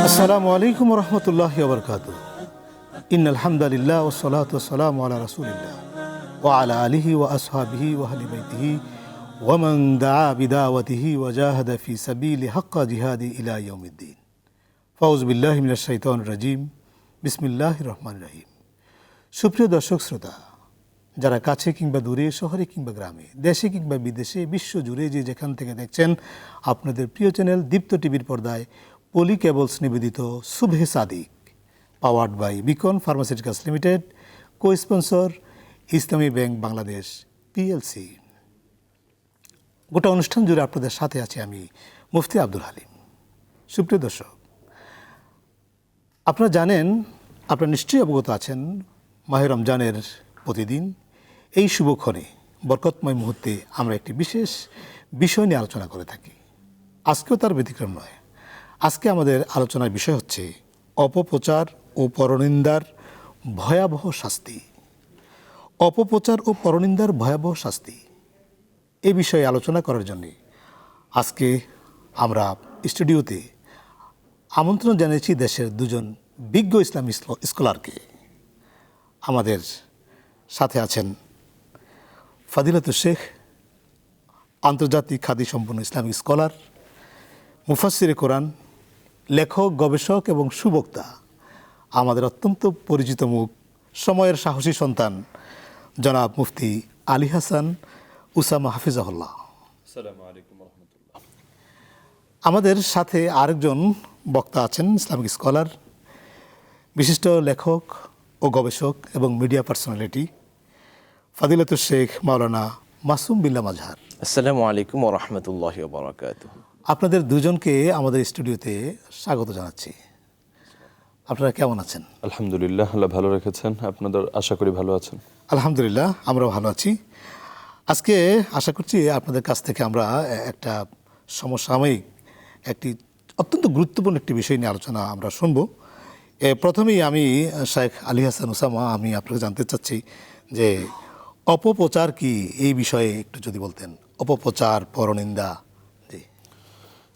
আসসালামু আলাইকুম রহমতুল্লাহি ওয়া বারাকাতুহু। ইন্নাল হামদালিল্লাহ ওয়াস সালাতু ওয়াস সালামু আলা রাসূলিল্লাহ ওয়া আলা আলিহি ওয়া আসহাবিহি ওয়া আহলি বাইতিহি ওয়া মান দাআ বিদাওয়াতিহি ওয়া জাহাদা ফি সাবিলি হাক্কা জিহাদি ইলা ইয়াউমিদ্দিন। ফাউযু বিল্লাহি মিনাশ শাইতানির রাজিম। বিসমিল্লাহির রহমানির রহিম। সুপ্রিয় দর্শক শ্রোতা, যারা কাছে কিংবা দূরে, শহরে কিংবা গ্রামে, দেশে কিংবা বিদেশে, বিশ্বজুড়ে যে যেখান থেকে দেখছেন, আপনাদের প্রিয় চ্যানেল দীপ্ত টিভির পর্দায় পলি কেবলস নিবেদিত সুবহে সাদিক, powered by Beacon pharmaceuticals limited, co sponsor Islami bank Bangladesh PLC. গোটা অনুষ্ঠান জুড়ে আপনাদের সাথে আছি আমি মুফতি আব্দুল হালিম। সুপ্রিয় দর্শক, আপনারা জানেন, আপনারা নিশ্চয়ই অবগত আছেন, মাহে রমজানের প্রতিদিন এই শুভক্ষণে বরকতময় মুহূর্তে আমরা একটি বিশেষ বিষয় নিয়ে আলোচনা করে থাকি। আজকেও তার ব্যতিক্রম নয়। আজকে আমাদের আলোচনার বিষয় হচ্ছে অপপ্রচার ও পরনিন্দার ভয়াবহ শাস্তি। অপপ্রচার ও পরনিন্দার ভয়াবহ শাস্তি, এই বিষয়ে আলোচনা করার জন্যে আজকে আমরা স্টুডিওতে আমন্ত্রণ জানিয়েছি দেশের দুজন বিজ্ঞ ইসলামী স্কলারকে। আমাদের সাথে আছেন ফাদিলাতুশ শেখ, আন্তর্জাতিক খ্যাতি সম্পন্ন ইসলামিক স্কলার, মুফাসসিরে কোরআন, লেখক, গবেষক এবং সুবক্তা, আমাদের অত্যন্ত পরিচিত মুখ, সময়ের সাহসী সন্তান জনাব মুফতি আলী হাসান উসামা হাফিজাহুল্লাহ। আসসালামু আলাইকুম ওয়া রাহমাতুল্লাহ। আমাদের সাথে আরেকজন বক্তা আছেন, ইসলামিক স্কলার, বিশিষ্ট লেখক ও গবেষক এবং মিডিয়া পার্সোনালিটি ফাদিলাতুশ শেখ মাওলানা মাসুম বিল্লাহ মাজহার। আসসালামু আলাইকুম ওয়া রাহমাতুল্লাহি ওয়া বারাকাতুহু। আপনাদের দুজনকে আমাদের স্টুডিওতে স্বাগত জানাচ্ছি। আপনারা কেমন আছেন? আলহামদুলিল্লাহ, আল্লাহ ভালো রেখেছেন। আপনাদের আশা করি ভালো আছেন। আলহামদুলিল্লাহ, আমরাও ভালো আছি। আজকে আশা করছি আপনাদের কাছ থেকে আমরা একটা সমসাময়িক, একটি অত্যন্ত গুরুত্বপূর্ণ একটি বিষয় নিয়ে আলোচনা আমরা শুনব। প্রথমেই আমি শেখ আলী হাসান উসামা, আমি আপনাকে জানতে চাচ্ছি যে অপপ্রচার কি, এই বিষয়ে একটু যদি বলতেন। অপপ্রচার, পরনিন্দা। জি।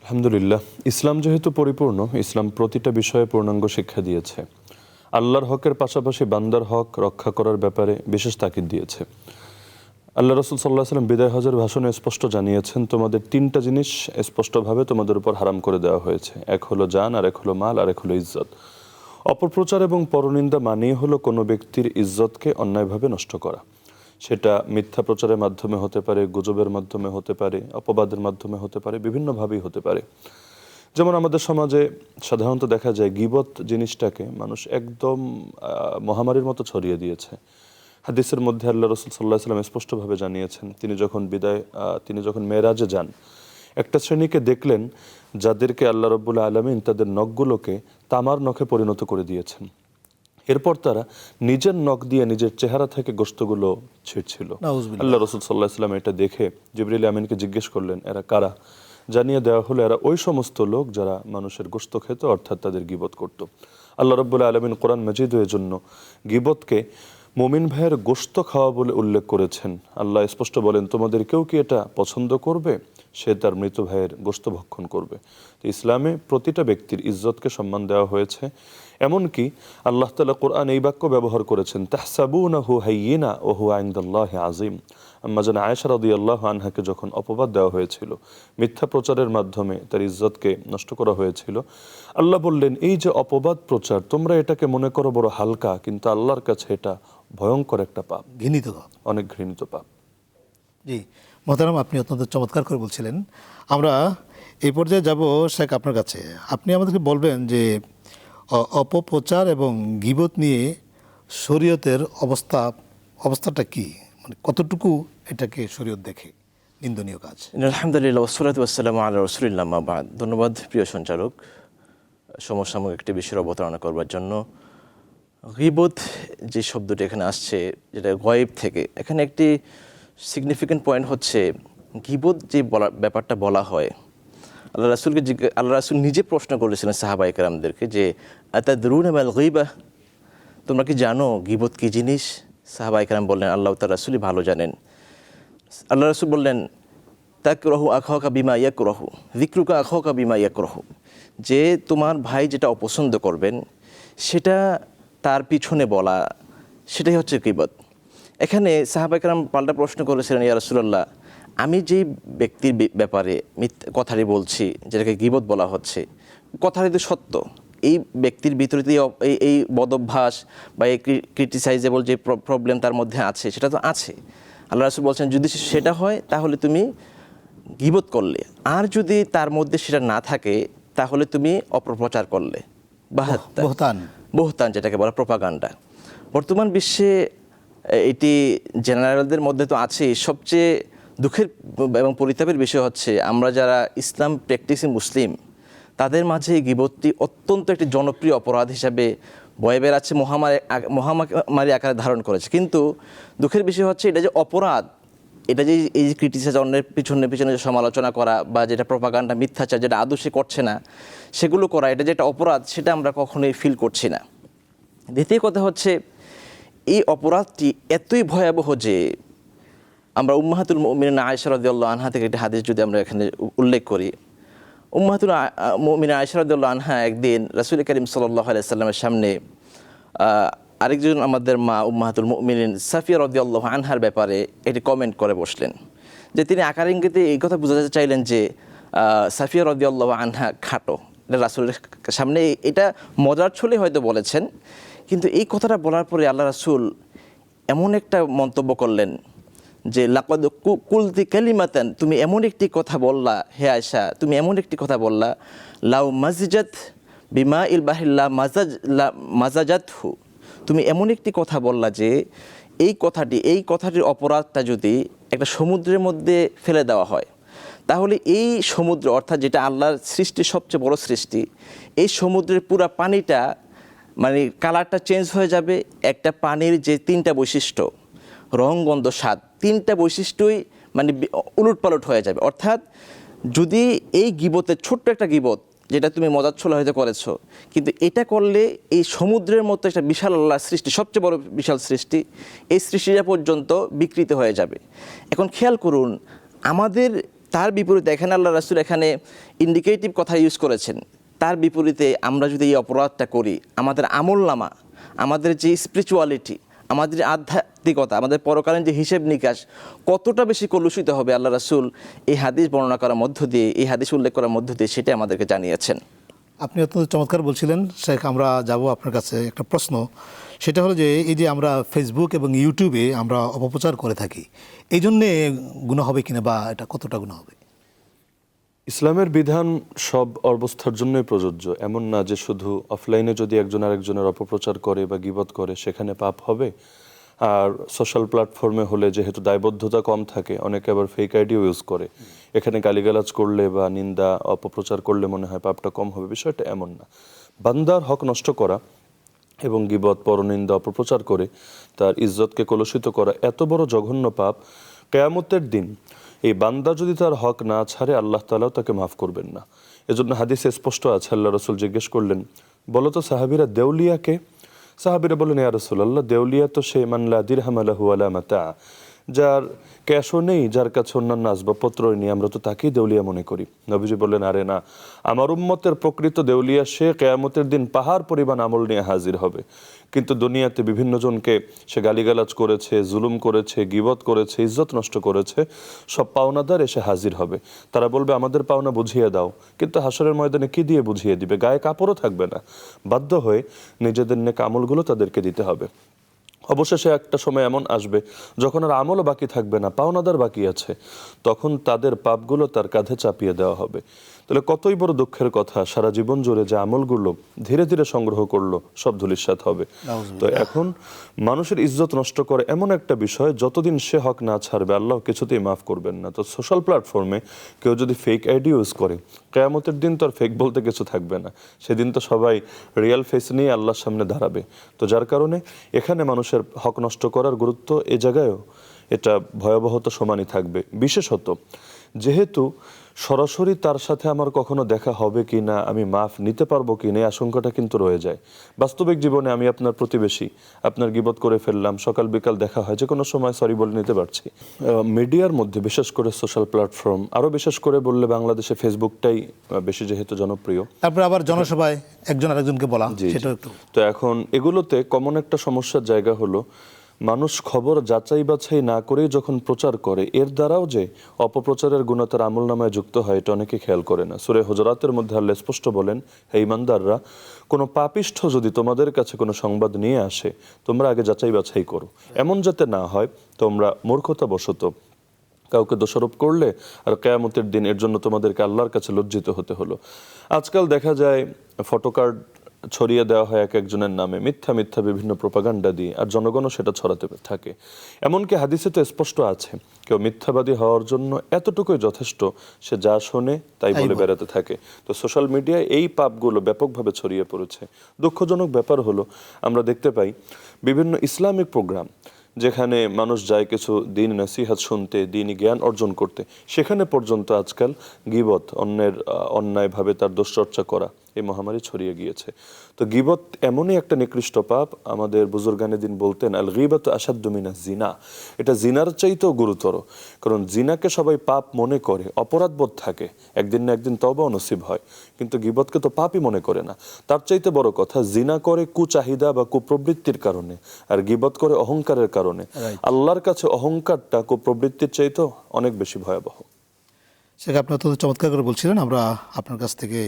আলহামদুলিল্লাহ, ইসলাম যেহেতু পরিপূর্ণ, ইসলাম প্রতিটা বিষয়ে পূর্ণাঙ্গ শিক্ষা দিয়েছে। আল্লাহর হকের পাশাপাশি বান্দার হক রক্ষা করার ব্যাপারে বিশেষ তাকিদ দিয়েছে। আল্লাহ রাসূল সাল্লাল্লাহু আলাইহি ওয়াসাল্লাম বিদায় হজের ভাষণে স্পষ্ট জানিয়েছেন, তোমাদের তিনটা জিনিস স্পষ্টভাবে তোমাদের উপর হারাম করে দেওয়া হয়েছে। এক হলো জান, আর এক হলো মাল, আর এক হলো ইজ্জত। অপপ্রচার এবং পরনিন্দা মানেই হলো কোনো ব্যক্তির ইজ্জতকে অন্যায়ভাবে নষ্ট করা। সেটা মিথ্যা প্রচারের মাধ্যমে হতে পারে, গুজবের মাধ্যমে হতে পারে, অপবাদের মাধ্যমে হতে পারে, বিভিন্নভাবেই হতে পারে। যেমন আমাদের সমাজে সাধারণত দেখা যায় গীবত জিনিসটাকে মানুষ একদম মহামারীর মতো ছড়িয়ে দিয়েছে। হাদিসের মধ্যে আল্লাহ রাসূল সাল্লাল্লাহু আলাইহি ওয়াসাল্লাম স্পষ্টভাবে জানিয়েছেন, তিনি যখন মেরাজে যান, একটা শ্রেণীকে দেখলেন যাদেরকে আল্লাহ রাব্বুল আলামিন তাদের নখগুলোকে তামার নখে পরিণত করে দিয়েছেন। এরপর তারা নিজের নখ দিয়ে নিজের চেহারা থেকে গোশতগুলো ছিঁড়ছিল। আল্লাহ রাসূল সাল্লাল্লাহু আলাইহি ওয়াসাল্লাম এটা দেখে জিবরিল আমিনকে জিজ্ঞেস করলেন, এরা কারা? জানিয়ে দেওয়া হলো, এরা ওই সমস্ত লোক যারা মানুষের গোশত খেত, অর্থাৎ তাদের গীবত করত। আল্লাহ রাব্বুল আলামিন কোরআন মাজিদের জন্য গীবতকে মুমিন ভাইয়ের গোশত খাওয়া বলে উল্লেখ করেছেন। আল্লাহ স্পষ্ট বলেন, তোমাদের কেউ কি এটা পছন্দ করবে? সে তার মৃত ভাইয়ের গোশত ভক্ষণ করবে। তো ইসলামে প্রতিটা ব্যক্তির ইজ্জতকে সম্মান দেওয়া হয়েছে। এমনকি আল্লাহ তাআলা কোরআন এই বাক্য ব্যবহার করেছেন, তাহসাবুনাহু হাইয়িনা ওয়া হুয়া ইনদাল্লাহি আযীম। আম্মা জান আয়েশা রাদিয়াল্লাহু আনহাকে যখন অপবাদ দেওয়া হয়েছিল, মিথ্যা প্রচারের মাধ্যমে তার ইজ্জতকে নষ্ট করা হয়েছিল, আল্লাহ বললেন, এই যে অপবাদ প্রচার, তোমরা এটাকে মনে করো বড় হালকা, কিন্তু আল্লাহর কাছে এটা ভয়ঙ্কর একটা পাপ, ঘৃণিত পাপ, অনেক ঘৃণিত পাপ। জি মোহতারাম, আপনি অত্যন্ত চমৎকার করে বলছিলেন। আমরা এই পর্যায়ে যাব শেখ আপনার কাছে। আপনি আমাদেরকে বলবেন যে অপপ্রচার এবং গীবত নিয়ে শরীয়তের অবস্থাটা কি, মানে কতটুকু এটাকে শরীয়ত দেখে নিন্দনীয় কাজ। আলহামদুলিল্লাহ ওয়াসসালাতু ওয়াসসালামু আলা রাসূলিল্লাহ, আম্মা বা'দ। ধন্যবাদ প্রিয় সঞ্চালক সমসাময়িক একটি বিষয়ের অবতারণা করবার জন্য। গীবত যে শব্দটি এখানে আসছে, যেটা গয়েব থেকে, এখানে একটি সিগনিফিক্যান্ট পয়েন্ট হচ্ছে গীবত যে ব্যাপারটা বলা হয়, আল্লাহ রাসূল নিজে প্রশ্ন করেছিলেন সাহাবায়ে কেরামদেরকে যে আতাদরুনা মাল গীবাহ, তোমরা কি জানো গীবত কী জিনিস? সাহাবায়ে কেরাম বললেন, আল্লাহ তার রাসূলই ভালো জানেন। আল্লাহ রাসূল বললেন, তাকরাহু আখাকা বিমা ইয়াকরাহু, যিকরুকা আখাকা বিমা ইয়াকরাহু, যে তোমার ভাই যেটা অপছন্দ করবেন সেটা তার পিছনে বলা, সেটাই হচ্ছে গীবত। এখানে সাহাবায়ে কেরাম পাল্টা প্রশ্ন করেছিলেন, ইয়া রাসূলুল্লাহ, আমি যেই ব্যক্তির ব্যাপারে কথাটি বলছি, যেটাকে গীবত বলা হচ্ছে, কথাটি তো সত্য, এই ব্যক্তির ভিতরে এই বদভ্যাস বা এই ক্রিটিসাইজেবল যে প্রবলেম তার মধ্যে আছে, সেটা তো আছে। আল্লাহ রাসূল বলছেন যদি সেটা হয় তাহলে তুমি গীবত করলে, আর যদি তার মধ্যে সেটা না থাকে তাহলে তুমি অপপ্রচার করলে, বহতান যেটাকে বলা, প্রপাগান্ডা। বর্তমান বিশ্বে এটি জেনারেলদের মধ্যে তো আছে। সবচেয়ে দুঃখের এবং পরিতাপের বিষয় হচ্ছে আমরা যারা ইসলাম প্র্যাকটিসিং মুসলিম, তাদের মাঝে এই গীবতটি অত্যন্ত একটি জনপ্রিয় অপরাধ হিসাবে বয়ে বেড়াচ্ছে, মহামারী আকারে ধারণ করেছে। কিন্তু দুঃখের বিষয় হচ্ছে এটা যে অপরাধ, এটা যে এই যে ক্রিটিসাইজ, অন্যের পিছনে যে সমালোচনা করা বা যেটা প্রপাগান্ডা, মিথ্যাচার, যেটা আদৌ সে করছে না সেগুলো করা, এটা যে একটা অপরাধ সেটা আমরা কখনোই ফিল করছি না। দ্বিতীয় কথা হচ্ছে এই অপরাধটি এতই ভয়াবহ যে আমরা উম্মাহাতুল মুমিনিন আয়েশা রাদিয়াল্লাহু আনহা থেকে একটি হাদিস যদি আমরা এখানে উল্লেখ করি, উম্মাহাতুল মুমিনিন আয়েশা রাদিয়াল্লাহু আনহা একদিন রাসূল করিম সাল্লাল্লাহু আলাইহি সাল্লামের সামনে আরেকজন আমাদের মা উম্মাহাতুল মুমিনিন সাফিয়া রাদিয়াল্লাহু আনহার ব্যাপারে একটি কমেন্ট করে বসলেন, যে তিনি আকার ইঙ্গিতে এই কথা বোঝাতে চাইলেন যে সাফিয়া রাদিয়াল্লাহু আনহা খাটো। এটা রাসূলের সামনে এটা মজার ছলে হয়তো বলেছেন, কিন্তু এই কথাটা বলার পরে আল্লাহ রাসূল এমন একটা মন্তব্য করলেন যে লাকাদ কুলতি কালিমাতান, তুমি এমন একটি কথা বললা হে আয়েশা, তুমি এমন একটি কথা বললা, লাউ মাজিজাত বিমা ইল বাহিল্লা মাজাজাতহু, তুমি এমন একটি কথা বললা যে এই কথাটির অপরাধটা যদি একটা সমুদ্রের মধ্যে ফেলে দেওয়া হয়, তাহলে এই সমুদ্র, অর্থাৎ যেটা আল্লাহর সৃষ্টি সবচেয়ে বড় সৃষ্টি, এই সমুদ্রের পুরা পানিটা মানে কালারটা চেঞ্জ হয়ে যাবে। একটা পানির যে তিনটা বৈশিষ্ট্য, রং, গন্ধ, স্বাদ, তিনটা বৈশিষ্ট্যই মানে উলটপালট হয়ে যাবে। অর্থাৎ যদি এই গীবতের ছোট্ট একটা গীবত, যেটা তুমি মজার ছলে হয়তো করেছো, কিন্তু এটা করলে এই সমুদ্রের মতো একটা বিশাল আল্লাহর সৃষ্টি, সবচেয়ে বড় বিশাল সৃষ্টি, এই সৃষ্টিটা পর্যন্ত বিকৃত হয়ে যাবে। এখন খেয়াল করুন, আমাদের তার বিপরীতে এখানে আল্লাহ রাসূল এখানে ইন্ডিকেটিভ কথা ইউজ করেছেন। তার বিপরীতে আমরা যদি এই অপরাধটা করি, আমাদের আমলনামা, আমাদের যে স্পিরিচুয়ালিটি, আমাদের আধ্যাত্মিকতা, আমাদের পরকালীন যে হিসেব নিকাশ কতটা বেশি কলুষিত হবে, আল্লাহ রাসূল এই হাদিস বর্ণনা করার মধ্য দিয়ে, এই হাদিস উল্লেখ করার মধ্য দিয়ে সেটা আমাদেরকে জানিয়েছেন। আপনি অত্যন্ত চমৎকার বলছিলেন শেখ। আমরা যাব আপনার কাছে একটা প্রশ্ন, সেটা হলো যে এই যে আমরা ফেসবুক এবং ইউটিউবে আমরা অপপ্রচার করে থাকি, এই জন্যে গুনাহ হবে কিনা, বা এটা কতটা গুনাহ হবে? ইসলামের বিধান সব অবস্থার জন্যই প্রযোজ্য। এমন না যে শুধু অফলাইনে যদি একজন আরেকজনের অপপ্রচার করে বা গীবত করে সেখানে পাপ হবে, আর সোশ্যাল প্ল্যাটফর্মে হলে যেহেতু দায়বদ্ধতা কম থাকে, অনেকে আবার ফেক আইডিও ইউজ করে, এখানে গালিগালাজ করলে বা নিন্দা অপপ্রচার করলে মনে হয় পাপটা কম হবে। বিষয়টা এমন না। বান্দার হক নষ্ট করা এবং গীবত, পরনিন্দা, অপপ্রচার করে তার ইজ্জতকে কলুষিত করা এত বড় জঘন্য পাপ, কিয়ামতের দিন এই বান্দা যদি তার হক না ছাড়ে, আল্লাহ তাআলাও তাকে মাফ করবেন না। এজন্য হাদিসে স্পষ্ট আছে, আল্লাহ রাসূল জিজ্ঞেস করলেন, বলো তো সাহাবীরা, দেউলিয়াকে? সাহাবীরা বললেন, ইয়া রাসূলুল্লাহ, দেউলিয়া তো সে মান লা দিরহাম লাহু ওয়ালা মাতা, যার ক্যাশও নেই, যার কাছে অন্যান্য আসবাবপত্র নেই, আমরা তো তাকেই দেউলিয়া মনে করি। নবীজি বললেন, আরে না, আমার উম্মতের প্রকৃত দেউলিয়া সে কিয়ামতের দিন পাহাড় পরিমাণ আমল নিয়ে হাজির হবে, কিন্তু দুনিয়াতে বিভিন্ন জনকে সে গালিগালাজ করেছে, জুলুম করেছে, গীবত করেছে, ইজ্জত নষ্ট করেছে, সব পাওনাদার এসে হাজির হবে। তারা বলবে আমাদের পাওনা বুঝিয়ে দাও, কিন্তু হাসরের ময়দানে কি দিয়ে বুঝিয়ে দিবে? গায়ে কাপড়ও থাকবে না। বাধ্য হয়ে নিজেদের নেক আমলগুলো তাদেরকে দিতে হবে। অবশেষে একটা সময় এমন আসবে যখন আর আমলও বাকি থাকবে না, পাওনাদার বাকি আছে, তখন তাদের পাপগুলো তার কাঁধে চাপিয়ে দেওয়া হবে। তাহলে কতই বড় দুঃখের কথা, সারা জীবন জুড়ে যে আমলগুলো ধীরে ধীরে সংগ্রহ করলো সব ধূলিসাৎ হবে। তো এখন মানুষের ইজ্জত নষ্ট করে এমন একটা বিষয়, যতদিন সে হক না ছাড়বে আল্লাহ কিছুতেই মাফ করবেন না। তো সোশ্যাল প্ল্যাটফর্মে কেউ যদি ফেক আইডি ইউজ করে, কিয়ামতের দিন তো আর ফেক বলতে কিছু থাকবে না, সেদিন তো সবাই রিয়েল ফেস নিয়ে আল্লাহর সামনে দাঁড়াবে। তো যার কারণে এখানে মানুষের হক নষ্ট করার গুরুত্ব এ জায়গায়ও এটা ভয়াবহতা সমানই থাকবে। বিশেষত যেহেতু সরাসরি তার সাথে আমার কখনো দেখা হবে কি না, আমি মাফ নিতে পারবো কি না, এই আশঙ্কাটা কিন্তু রয়ে যায়। বাস্তবিক জীবনে আমি আপনার প্রতিবেশী, আপনার গীবত করে ফেললাম, সকাল বিকাল দেখা হয়, যে কোনো সময় সরি বলে নিতে পারছি। মিডিয়ার মধ্যে বিশেষ করে সোশ্যাল প্ল্যাটফর্ম, আরও বিশেষ করে বললে বাংলাদেশে ফেসবুকটাই বেশি যেহেতু জনপ্রিয়। তারপরে আবার জনসভায় একজন আরেকজনকে বলা, জি, জি। সেটাও একটু। তো এখন এগুলোতে কমন একটা সমস্যার জায়গা হলো, মানুষ খবর যাচাই বাছাই না করেই যখন প্রচার করে, এর দ্বারাও যে অপপ্রচারের গুণ তার আমল নামায় যুক্ত হয়, এটা অনেকে খেয়াল করে না। সূরা হুজুরাতের মধ্যে আল্লাহ স্পষ্ট বলেন, হে ঈমানদাররা, কোনো পাপিষ্ঠ যদি তোমাদের কাছে কোনো সংবাদ নিয়ে আসে, তোমরা আগে যাচাই বাছাই করো, এমন যাতে না হয় তোমরা মূর্খতাবশত কাউকে দোষারোপ করলে আর কিয়ামতের দিন এর জন্য তোমাদেরকে আল্লাহর কাছে লজ্জিত হতে হলো। আজকাল দেখা যায় ফটোকার্ড ছড়িয়ে দেওয়া হয় এক একজনের নামে, মিথ্যা মিথ্যা বিভিন্ন প্রোপাগান্ডা দিয়ে, আর জনগণও সেটা ছড়াতে থাকে। এমনকি হাদিসে তো স্পষ্ট আছে, কেউ মিথ্যাবাদী হওয়ার জন্য এতটুকুই যথেষ্ট, সে যা শোনে তাই বলে বেড়াতে থাকে। তো সোশ্যাল মিডিয়ায় এই পাপগুলো ব্যাপকভাবে ছড়িয়ে পড়েছে। দুঃখজনক ব্যাপার হলো, আমরা দেখতে পাই বিভিন্ন ইসলামিক প্রোগ্রাম যেখানে মানুষ যায় কিছু দিন নসিহত শুনতে, দিনই জ্ঞান অর্জন করতে, সেখানে পর্যন্ত আজকাল গীবত, অন্যের অন্যায়ভাবে তার দোষচর্চা করা, এই মহামারী ছড়িয়ে গিয়েছে। তো গীবত এমনই একটা নিকৃষ্ট পাপ, আমাদের বুজুর্গানে দিন বলতেন, আল গীবাতু আশাদ্দু মিনাজ জিনা, এটা জিনার চাইতেও গুরুতর। কারণ জিনাকে সবাই পাপ মনে করে, অপরাধবোধ থাকে, একদিন না একদিন তওবা নসিব হয়, কিন্তু গীবতকে তো পাপই মনে করে না। তার চাইতে বড় কথা, জিনা করে কুচাহিদা বা কুপ্রবৃত্তির কারণে, আর গীবত করে অহংকারের কারণে। আল্লাহর কাছে অহংকারটা কুপ্রবৃত্তির চাইতেও অনেক বেশি ভয়াবহ। সেটা আপনি অত্যন্ত চমৎকার করে বলছিলেন, আমরা আপনার কাছ থেকে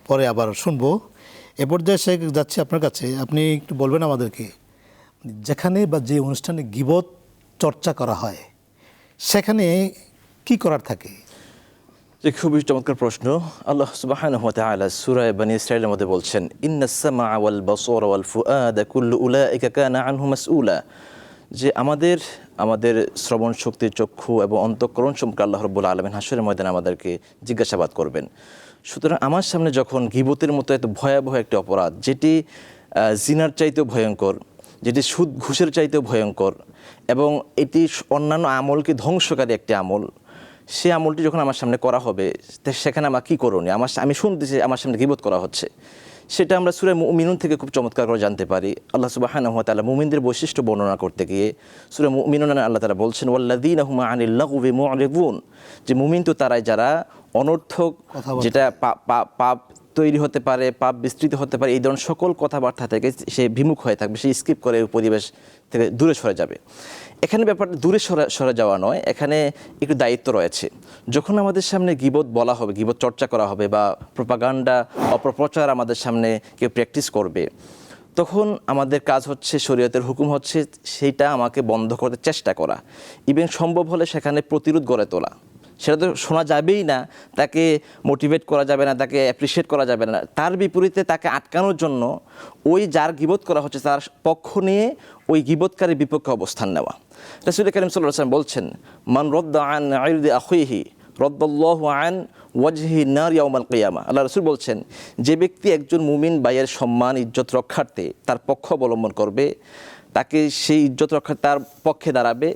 পরে আবার শুনবো। এ পর্যায়ে সে যাচ্ছে আপনার কাছে, আপনি একটু বলবেন আমাদেরকে, যেখানে বা যে অনুষ্ঠানে গীবত চর্চা করা হয় সেখানে কি করার থাকে? যে খুবই চমৎকার প্রশ্ন। আল্লাহ সুবহানাহু ওয়া তাআলা সূরা বনী ইসরাঈলের মধ্যে বলছেন, ইন্নাস সামআ ওয়াল বাসারা ওয়াল ফুআদা কুল্লু উলাইকা কানা আনহু মাসউলা, যে আমাদের শ্রবণ শক্তি, চক্ষু এবং অন্তঃকরণ সম্পর্কে আল্লাহ রাব্বুল আলামিন হাশরের ময়দানে আমাদেরকে জিজ্ঞাসাবাদ করবেন। সুতরাং আমার সামনে যখন গীবতের মতো এত ভয়াবহ একটি অপরাধ, যেটি জিনার চাইতেও ভয়ঙ্কর, যেটি সুদ ঘুষের চাইতেও ভয়ঙ্কর, এবং এটি অন্যান্য আমলকে ধ্বংসকারী একটি আমল, সে আমলটি যখন আমার সামনে করা হবে, সেখানে আমার কী করণীয়? আমি শুনতেছি আমার সামনে গীবত করা হচ্ছে, সেটা আমরা সূরা মুমিনুন থেকে খুব চমৎকার করে জানতে পারি। আল্লাহ সুবহানাহু ওয়া তাআলা মুমিনদের বৈশিষ্ট্য বর্ণনা করতে গিয়ে সূরা মুমিনুনে আল্লাহ তাআলা বলছেন, ওয়াল্লাযীনা হুম আনিল লাগবি মু'রিদুন, যে মুমিন তো তারাই যারা অনর্থক, যেটা পাপ তৈরি হতে পারে, পাপ বিস্তৃত হতে পারে, এই ধরনের সকল কথাবার্তা থেকে সে বিমুখ হয়ে থাকবে, সে স্কিপ করে পরিবেশ থেকে দূরে সরে যাবে। এখানে ব্যাপারটা দূরে সরে যাওয়া নয়, এখানে একটু দায়িত্ব রয়েছে। যখন আমাদের সামনে গীবত বলা হবে, গীবত চর্চা করা হবে, বা প্রোপাগান্ডা, অপপ্রচার আমাদের সামনে কেউ প্র্যাকটিস করবে, তখন আমাদের কাজ হচ্ছে, শরীয়তের হুকুম হচ্ছে সেইটা আমাকে বন্ধ করতে চেষ্টা করা, ইভেন সম্ভব হলে সেখানে প্রতিরোধ গড়ে তোলা। সেটা তো শোনা যাবেই না, তাকে মোটিভেট করা যাবে না, তাকে অ্যাপ্রিসিয়েট করা যাবে না। তার বিপরীতে তাকে আটকানোর জন্য ওই যার গীবত করা হচ্ছে তার পক্ষ নিয়ে ওই গীবতকারীর বিপক্ষে অবস্থান নেওয়া। রাসূল কারীম সাল্লাল্লাহু আলাইহি ওয়াসাল্লাম বলছেন, মান রাদ্দা আন ইরদি আখিহি রাদ্দাল্লাহু আন ওয়াজহি নার ইয়াউমাল কিয়ামা। আল্লাহ রাসূল বলছেন, যে ব্যক্তি একজন মুমিন ভাইয়ের সম্মান ইজ্জত রক্ষার্থে তার পক্ষ অবলম্বন করবে, তাকে সেই ইজ্জত রক্ষার্থে তার পক্ষে দাঁড়াবে,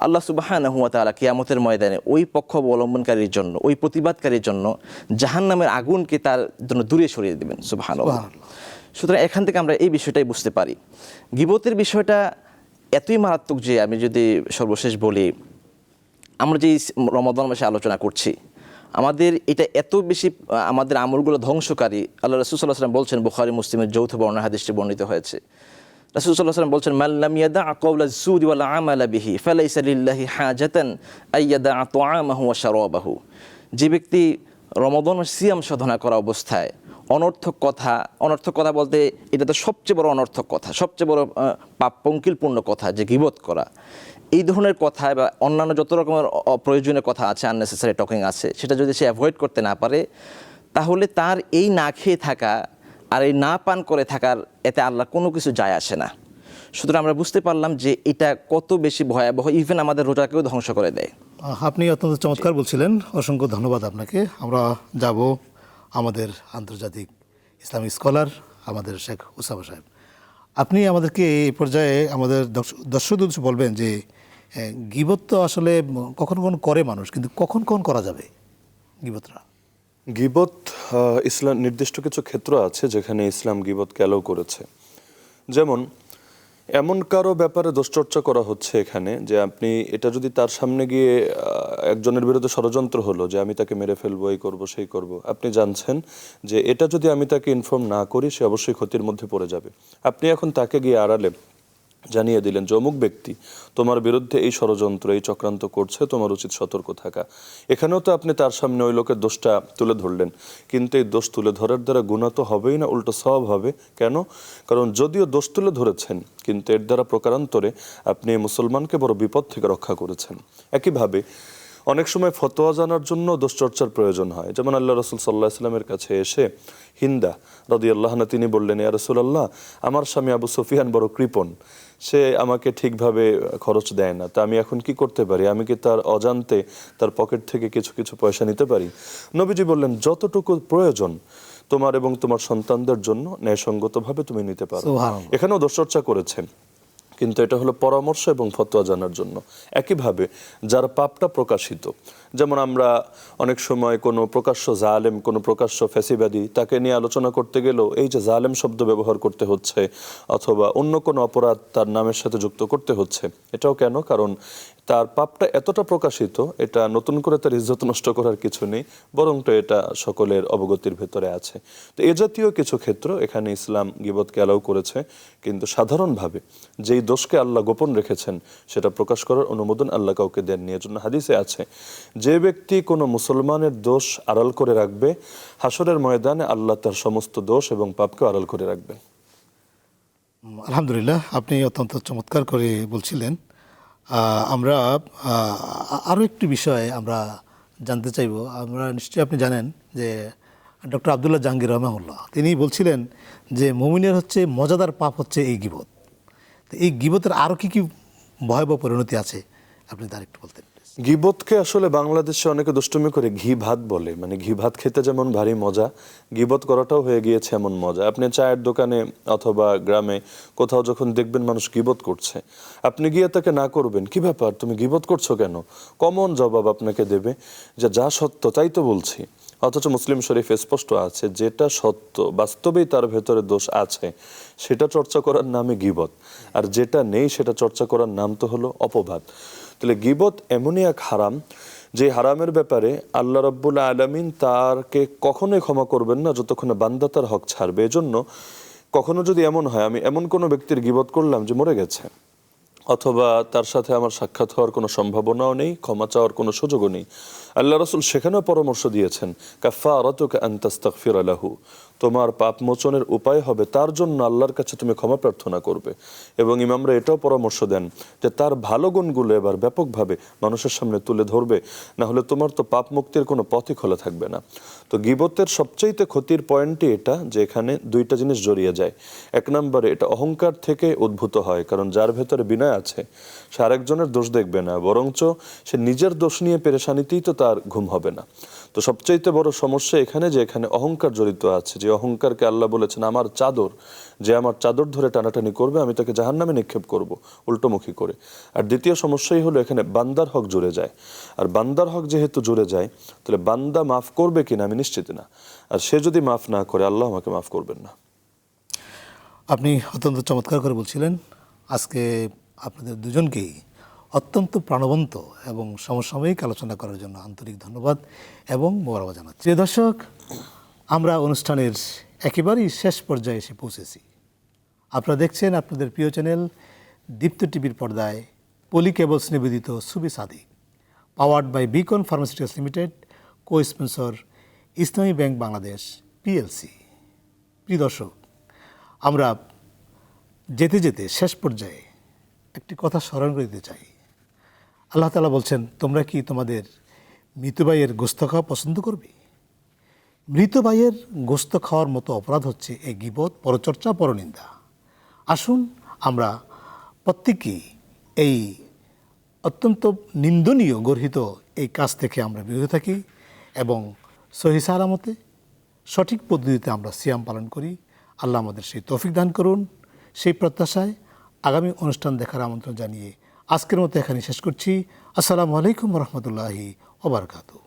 আল্লাহ সুবহানাহু ওয়া তাআলা কিয়ামতের ময়দানে ওই পক্ষ অবলম্বনকারীর জন্য, ওই প্রতিবাদকারীর জন্য জাহান্নামের আগুনকে তার জন্য দূরে সরিয়ে দেবেন। সুবহানাল্লাহ। সুতরাং এখান থেকে আমরা এই বিষয়টাই বুঝতে পারি, গীবতের বিষয়টা এতই মারাত্মক যে, আমি যদি সর্বশেষ বলি, আমরা যে রমাদান মাসে আলোচনা করছি, আমাদের এটা এত বেশি আমাদের আমলগুলো ধ্বংসকারী। আল্লাহ রাসূল সাল্লাল্লাহু আলাইহি ওয়াসাল্লাম বলছেন, বুখারী মুসলিমের যৌথ বর্ণনা হাদিসটি বর্ণিত হয়েছে, রাসূল সাল্লাল্লাহু আলাইহি ওয়াসাল্লাম বলছেন, মান লাম ইয়াদা কাওলা যুরি ওয়াল আমালা বিহি ফালাইসা লিল্লাহি হাজাতান আইয়াদা তাআমাহু ওয়া শারাবাহু, যে ব্যক্তি রমাদান মাসে সিয়াম সাধনা করা অবস্থায় অনর্থক কথা বলতে, এটা তো সবচেয়ে বড় অনর্থক কথা, সবচেয়ে বড় পাপ পঙ্কিলপূর্ণ কথা, যে গীবত করা, এই ধরনের কথা বা অন্যান্য যত রকমের অপ্রয়োজনীয় কথা আছে, আননেসেসারি টকিং আছে, সেটা যদি সে অ্যাভয়েড করতে না পারে, তাহলে তার এই না খেয়ে থাকা আর এই না পান করে থাকার এতে আল্লাহ কোনো কিছু যায় আসে না। সুতরাং আমরা বুঝতে পারলাম যে এটা কত বেশি ভয়াবহ, ইভেন আমাদের রোজাকেও ধ্বংস করে দেয়। আপনি অত্যন্ত চমৎকার বলছিলেন, অসংখ্য ধন্যবাদ আপনাকে। আমরা যাব আমাদের আন্তর্জাতিক ইসলামিক স্কলার আমাদের শেখ উসামা সাহেব। আপনি আমাদেরকে এই পর্যায়ে আমাদের দর্শকদের বলবেন যে গীবত তো আসলে কখন কখন করে মানুষ, কিন্তু কখন কখন করা যাবে গীবতটা? গীবত ইসলাম নির্দিষ্ট কিছু ক্ষেত্র আছে যেখানে ইসলাম গীবতকে অ্যালাউ করেছে। যেমন এমন কারো ব্যাপারে দোষচর্চা করা হচ্ছে এখানে যে আপনি এটা যদি তার সামনে গিয়ে একজনের বিরুদ্ধে ষড়যন্ত্র হলো যে আমি তাকে মেরে ফেলবো, এই করব সেই করব, আপনি জানছেন যে এটা যদি আমি তাকে ইনফর্ম না করি সে অবশ্যই ক্ষতির মধ্যে পড়ে যাবে। আপনি এখন তাকে গিয়ে আড়ালে জানিয়ে দিলেন যে অমুক ব্যক্তি তোমার বিরুদ্ধে এই ষড়যন্ত্র, এই চক্রান্ত করছে, তোমার উচিত সতর্ক থাকা। এখানেও তো আপনি তার সামনে ওই লোকের দোষটা তুলে ধরলেন, কিন্তু এই দোষ তুলে ধরার দ্বারা গুনাহ তো হবেই না, উল্টো সওয়াব হবে। কেন? কারণ যদিও দোষ তুলে ধরেছেন, কিন্তু এর দ্বারা প্রকারান্তরে আপনি মুসলমানকে বড় বিপদ থেকে রক্ষা করেছেন। একইভাবে অনেক সময় ফতোয়া জানার জন্য দোষচর্চার প্রয়োজন হয়। যেমন আল্লাহ রসুল সাল্লাহ ইসলামের কাছে এসে হিন্দা রাদিয়াল্লাহু আনহা তিনি বললেন, ইয়া রাসূলুল্লাহ, আমার স্বামী আবু সুফিয়ান বড় কৃপণ, সে আমাকে ঠিকভাবে খরচ দেয় না, তা আমি এখন কি করতে পারি? আমি কি তার অজান্তে তার পকেট থেকে কিছু কিছু পয়সা নিতে পারি? নবীজি বললেন, যতটুকু প্রয়োজন তোমার এবং তোমার সন্তানদের জন্য ন্যায়সঙ্গতভাবে তুমি নিতে পারো। সুবহানাল্লাহ। এখানেও দোষচর্চা করেছে, কিন্তু এটা হলো পরামর্শ এবং ফতোয়া জানার জন্য। একইভাবে যার পাপটা প্রকাশিত, যেমন আমরা অনেক সময় কোনো প্রকাশ্য জালেম, কোনো প্রকাশ্য ফ্যাসিবাদী তাকে নিয়ে আলোচনা করতে গেলেও এই যে জালেম শব্দ ব্যবহার করতে হচ্ছে, অথবা অন্য কোনো অপরাধ তার নামের সাথে যুক্ত করতে হচ্ছে, এটাও কেন? কারণ তার পাপটা এতটা প্রকাশিত, এটা নতুন করে তার ইজ্জত নষ্ট করার কিছু নেই, বরং তো এটা সকলের অবগতির ভেতরে আছে। তো এ জাতীয় কিছু ক্ষেত্র এখানে ইসলাম গীবতকে অ্যালাউ করেছে, কিন্তু সাধারণভাবে যেই দোষকে আল্লাহ গোপন রেখেছেন সেটা প্রকাশ করার অনুমোদন আল্লাহ কাউকে দেননি। এজন্য হাদিসে আছে, যে ব্যক্তি কোনো মুসলমানের দোষ আড়াল করে রাখবে, হাসরের ময়দানে আল্লাহ তার সমস্ত দোষ এবং পাপকে আড়াল করে রাখবেন। আলহামদুলিল্লাহ, আপনি অত্যন্ত চমৎকার করে বলছিলেন। আমরা আরও একটি বিষয় আমরা জানতে চাইব। আমরা নিশ্চয়ই আপনি জানেন যে ডক্টর আব্দুল্লাহ জাহাঙ্গীর রহমাহুল্লাহ তিনি বলছিলেন যে মুমিনের হচ্ছে মজাদার পাপ হচ্ছে এই গীবত। তো এই গীবতের আরও কি কি ভয়াবহ পরিণতি আছে আপনি তার একটু বলতেন? গীবতকে আসলে বাংলাদেশে অনেকে দুষ্টুমি করে ঘি ভাত বলে, মানে ঘি ভাত খেতে যেমন ভারী মজা, গীবত করাটাও হয়ে গিয়েছে এমন মজা। আপনি চায়ের দোকানে অথবা গ্রামে কোথাও যখন দেখবেন মানুষ গীবত করছে, আপনি গিয়ে তাকে না করবেন, কি ব্যাপার তুমি গীবত করছো কেন, কমন জবাব আপনাকে দেবে যে যা সত্য তাই তো বলছি। অথচ মুসলিম শরীফে স্পষ্ট আছে, যেটা সত্য বাস্তবেই তার ভেতরে দোষ আছে সেটা চর্চা করার নামে গীবত, আর যেটা নেই সেটা চর্চা করার নাম তো হলো অপবাদ। তাহলে গীবত এমনই এক হারাম, যে হারামের ব্যাপারে আল্লাহ রাব্বুল আলামিন তারকে কখনোই ক্ষমা করবেন না যতক্ষণ না বান্দা তার হক ছাড়বে। এজন্য কখনো যদি এমন হয় আমি এমন কোনো ব্যক্তির গীবত করলাম যে মরে গেছে, অথবা তার সাথে আমার সাক্ষাৎ হওয়ার কোনো সম্ভাবনাও নেই, ক্ষমা চাওয়ার কোনো সুযোগও নেই, আল্লাহ রাসূল সেখানেও পরামর্শ দিয়েছেন, কাফারাতুকা আন তাস্তাগফিরা লাহু, তোমার পাপ মোচনের উপায় হবে তার জন্য আল্লাহর কাছে তুমি ক্ষমা প্রার্থনা করবে। এবং ইমামরা এটাও পরামর্শ দেন যে তার ভালো গুণগুলো এবার ব্যাপকভাবে মানুষের সামনে তুলে ধরবে, না হলে তোমার তো পাপ মুক্তির কোনো পথই খোলা থাকবে না। তো গীবতের সবচাইতে ক্ষতির পয়েন্টই এটা যে এখানে দুইটা জিনিস জড়িয়ে যায়। এক নম্বরে এটা অহংকার থেকে উদ্ভূত হয়, কারণ যার ভেতরে বিনয় আছে সে আরেকজনের দোষ দেখবে না, বরঞ্চ সে নিজের দোষ নিয়ে পেরেশানিতেই তো তার ঘুম হবে না। তো সবচাইতে বড় সমস্যা এখানে যে এখানে অহংকার জড়িত আছে, যে অহংকারকে আল্লাহ বলেছেন আমার চাদর, যে আমার চাদর ধরে টানাটানি করবে আমি তাকে জাহান্নামে নিক্ষেপ করব উল্টোমুখী করে। আর দ্বিতীয় সমস্যাই হলো এখানে বান্দার হক জুড়ে যায়, আর বান্দার হক যেহেতু জুড়ে যায় তাহলে বান্দা মাফ করবে কিনা আমি নিশ্চিত না, আর সে যদি মাফ না করে আল্লাহ আমাকে মাফ করবেন না। আপনি অত্যন্ত চমৎকার করে বলছিলেন। আজকে আপনাদের দুজনকেই অত্যন্ত প্রাণবন্ত এবং সমসাময়িক আলোচনা করার জন্য আন্তরিক ধন্যবাদ এবং মোবারকবাদ জানাচ্ছি। প্রিয় দর্শক, আমরা অনুষ্ঠানের একেবারেই শেষ পর্যায়ে এসে পৌঁছেছি। আপনারা দেখছেন আপনাদের প্রিয় চ্যানেল দীপ্ত টিভির পর্দায় পলি কেবলস নিবেদিত সুবি সাদিক, powered by Beacon pharmaceuticals limited, co sponsor Islami bank Bangladesh PLC. প্রিয় দর্শক, আমরা যেতে যেতে শেষ পর্যায়ে একটি কথা স্মরণ করে দিতে চাই। আল্লাহ তাআলা বলছেন, তোমরা কি তোমাদের মৃত ভাইয়ের গোশত খাওয়া পছন্দ করবে? মৃত ভাইয়ের গোশত খাওয়ার মতো অপরাধ হচ্ছে এই গীবত, পরচর্চা, পরনিন্দা। আসুন আমরা প্রত্যেকেই এই অত্যন্ত নিন্দনীয় গর্হিত এই কাজ থেকে আমরা বিরত থাকি এবং সহি সালামতে সঠিক পদ্ধতিতে আমরা সিয়াম পালন করি। আল্লাহ আমাদের সেই তৌফিক দান করুন। সেই প্রত্যাশায় আগামী অনুষ্ঠান দেখার আমন্ত্রণ জানিয়ে আজকের মতো এখানে শেষ করছি। আসসালামু আলাইকুম রহমতুল্লাহি ওয়া বারাকাতুহু।